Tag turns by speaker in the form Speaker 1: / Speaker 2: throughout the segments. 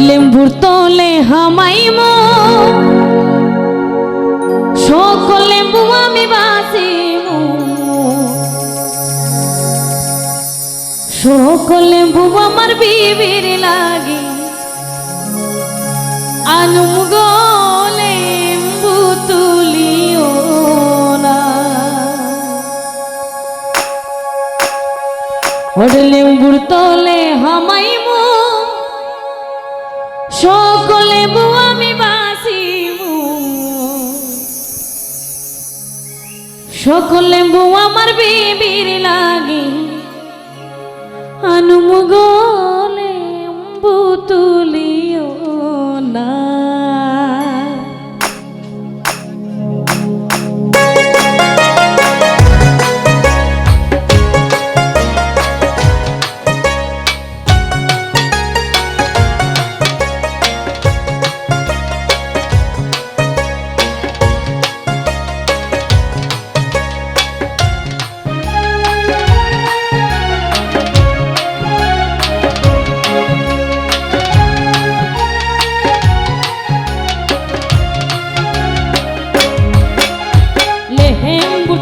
Speaker 1: লেম্বুর তলে হামাইমো সকল লেম্বু আমি বাসিমু সকল লেম্বু আমার বিবির লাগে আনুম গো লেম্বু তুলিও না লেম্বুর তলে হামাইমো সকল লেম্বু আমি বাসিমু সকল লেম্বু আমার বিবির লাগে আনুম গো লেম্বু তুলিও না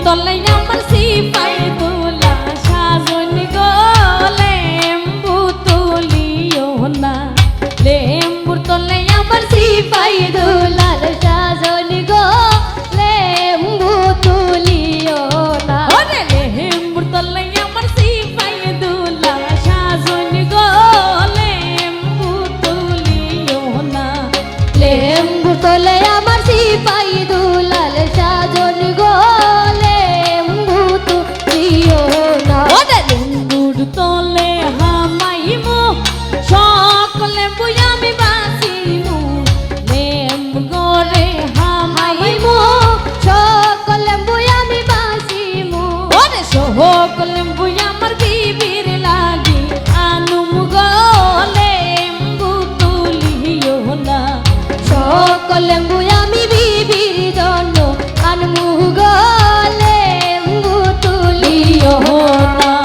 Speaker 1: তলে আমার সিপাই তোলা সাজন গো লেম্বু তুলিও না লেম্বুর তলে আমার সিপাই তোলা সাজন গো লেম্বু তুলিও না লেম্বুর তলে আমার সিপাই তোলা সাজন গো লেম্বু তুলিও না লেম্বুর তলে আমার সিপাই তোলা সাজন গো তলে হামাইমু সকল লেম্বু আমি বাসিমু লেম্বু গোরে হামাইমু সকল লেম্বু আমি বাসিমু ওরে সকল লেম্বু আমার বিবির লাগি আনুম গো লেম্বু তুলিও না সকল লেম্বু আমি বিবির জন্য আনুম গো লেম্বু তুলিও না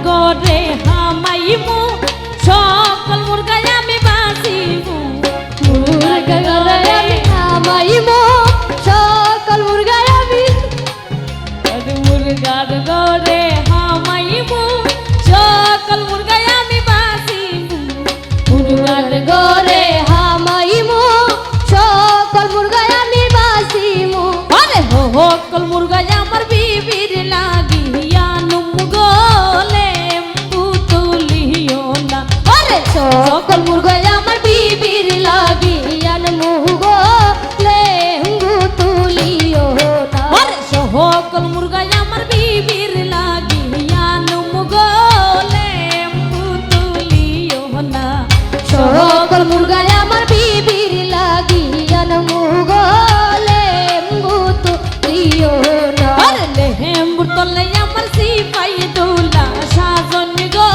Speaker 1: গরে হামাইমু সকল মুরগায় আমি বাসিমু মুরগা গরে আমি হামাইমু সকল মুরগায় আমি মুরগার গরে হামাইমু সকল মুরগায় আমি বাসিমু মুরগার গরে হামাইমু সকল মুরগায় আমি বাসিমু আরে সকল মুরগায় আমার বিবির লাগি সকল মুরগায় আমার বিবির লাগি আনমু গো লেম্বু তুলিও না আরে সকল মুরগায় আমার বিবির লাগি আনমু গো লেম্বু তুলিও না সকল মুরগায় আমার বিবির লাগি আনমু গো লেম্বু তুলিও না আরে লেম্বুর তলে আমার সিপাই তোলা সাজন গো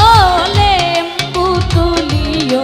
Speaker 1: লেম্বু তুলিও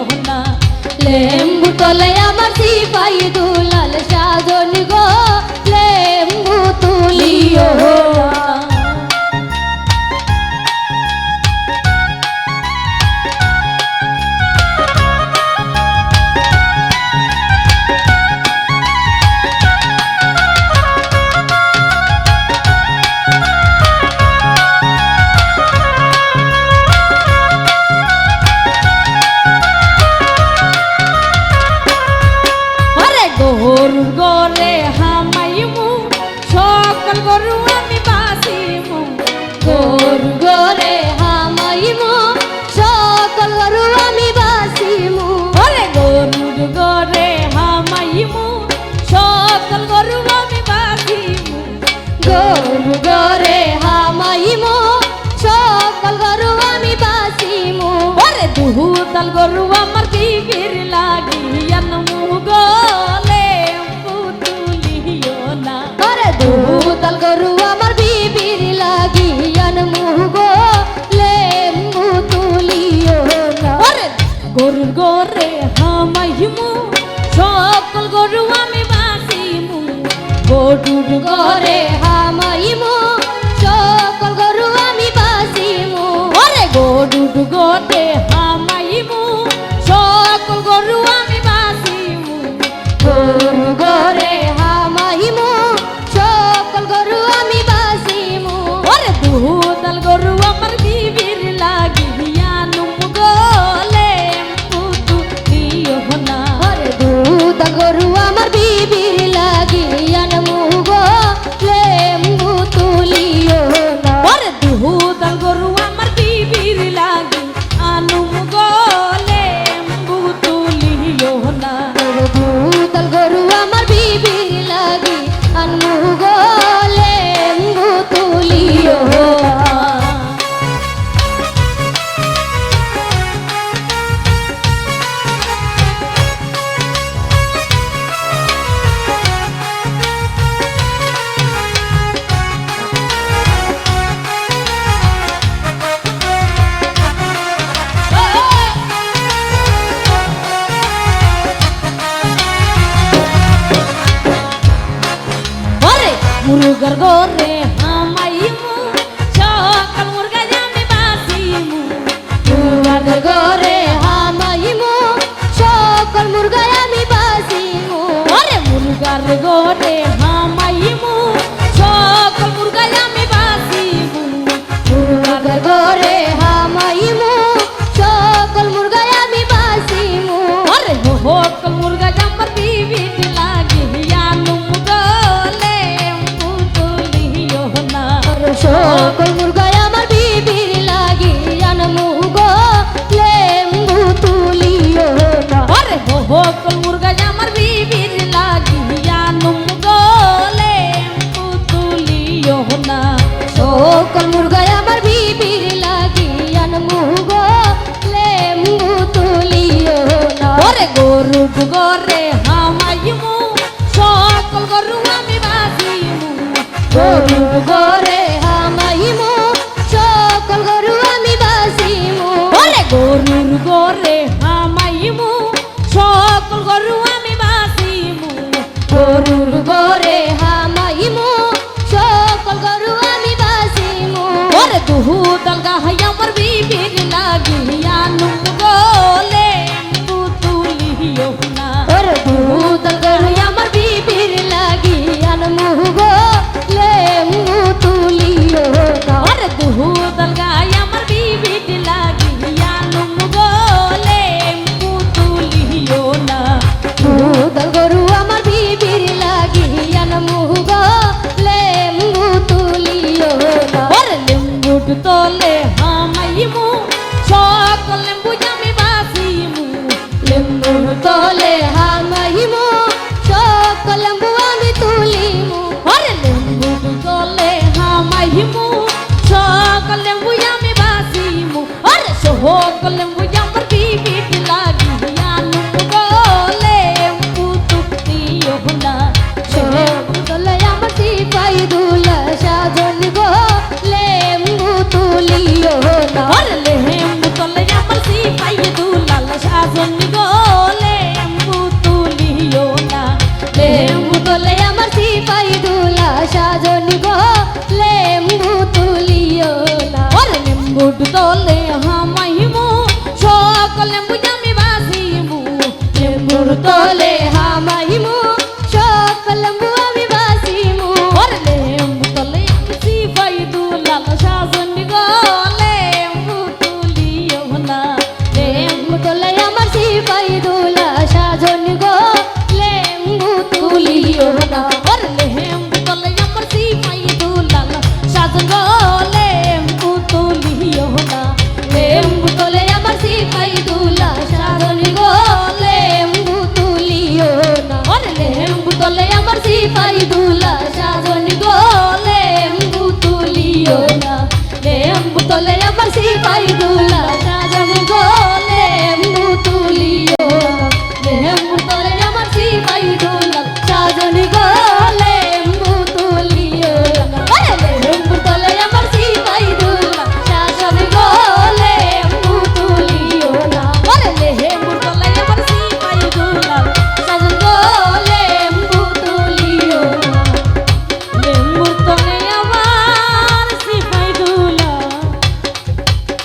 Speaker 1: দুহুতাল গরু আমার বিবির লাগিয়া মুগলে পুতুলিও না
Speaker 2: আরে দুহুতাল গরু আমার বিবির লাগিয়া মুগলে পুতুলিও না
Speaker 1: ওরে গরুর গোরে হামাইমু সকল গরু আমি বাসিমু গরুর
Speaker 2: করে হামাইমু সকল গরু আমি বাসিমু
Speaker 1: ওরে গরুর গোরে হামাইমু সকল গরু আমি বাসিমু
Speaker 2: গরু করে হামাইমু সকল গরু আমি বাসিমু
Speaker 1: ওরে দুহুতাল গরু আমার বিবির লাগিয়া মুগলে পুতুলিও না
Speaker 2: আরে দুহুতাল গরু আমার বিবির লাগিয়া মুগলে পুতুলিও না
Speaker 1: ওরে দুহুতাল গরু আমার বিবির লাগি আনু মুগলে পুতুলিও না
Speaker 2: দুহুতাল গরু আমার বিবির লাগি মুগলে পুতুলিও না
Speaker 1: ওরে মুরগার গোরে হামাইমু সকল মুরগা জানি বাসিমু
Speaker 2: মুরগার ঘরে হামাইমু সকল মুরগা আমি বাসিমু
Speaker 1: ওরে মুরগার গোরে হামাইমু সকল মুরগা আমি বাসিমু
Speaker 2: মুরগার ঘরে হামাইমু সকল মুরগা আমি বাসিমু
Speaker 1: ওরে সকল মুরগা জাম্বার বিবিট লাগিয়া মুগলে পুতুলিও না
Speaker 2: সকল মুরগা আমার বিবির লাগি মুগলে পুতুলিও না
Speaker 1: ওরে সকল মুরগা আমার বিবির লাগিয়া মুগলে পুতুলিও না
Speaker 2: সকল মুরগা আমার বিবির লাগি মুগলে পুতুলিও না
Speaker 1: ওরে গরু গরে হামাইমু সকল গরু আমি বাসিমু
Speaker 2: গরু ঘরে হামাইমু সকল গরু আমি বাসিমু
Speaker 1: ওরে গরুর গরে হামাইমু সকল গরু আমি বাসিমু
Speaker 2: গরুর ঘরে হামাইমু সকল গরু আমি বাসিমু
Speaker 1: ওরে দুহুতাল গাহাই আমার বিবির লাগিয়া মুগলে পুতুলিও না
Speaker 2: ওরে দুহুতাল গরু আমার বিবির লাগি মুগলে পুতুলিও না
Speaker 1: ওরে দুহুতাল গাই আমার বিবির লাগিয়া মুগলে পুতুলিও না
Speaker 2: দুহুতাল গরু আমার বিবির লাগি মুগলে পুতুলিও না
Speaker 1: ওরে লিম্বুট তোলে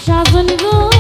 Speaker 1: সাজন গো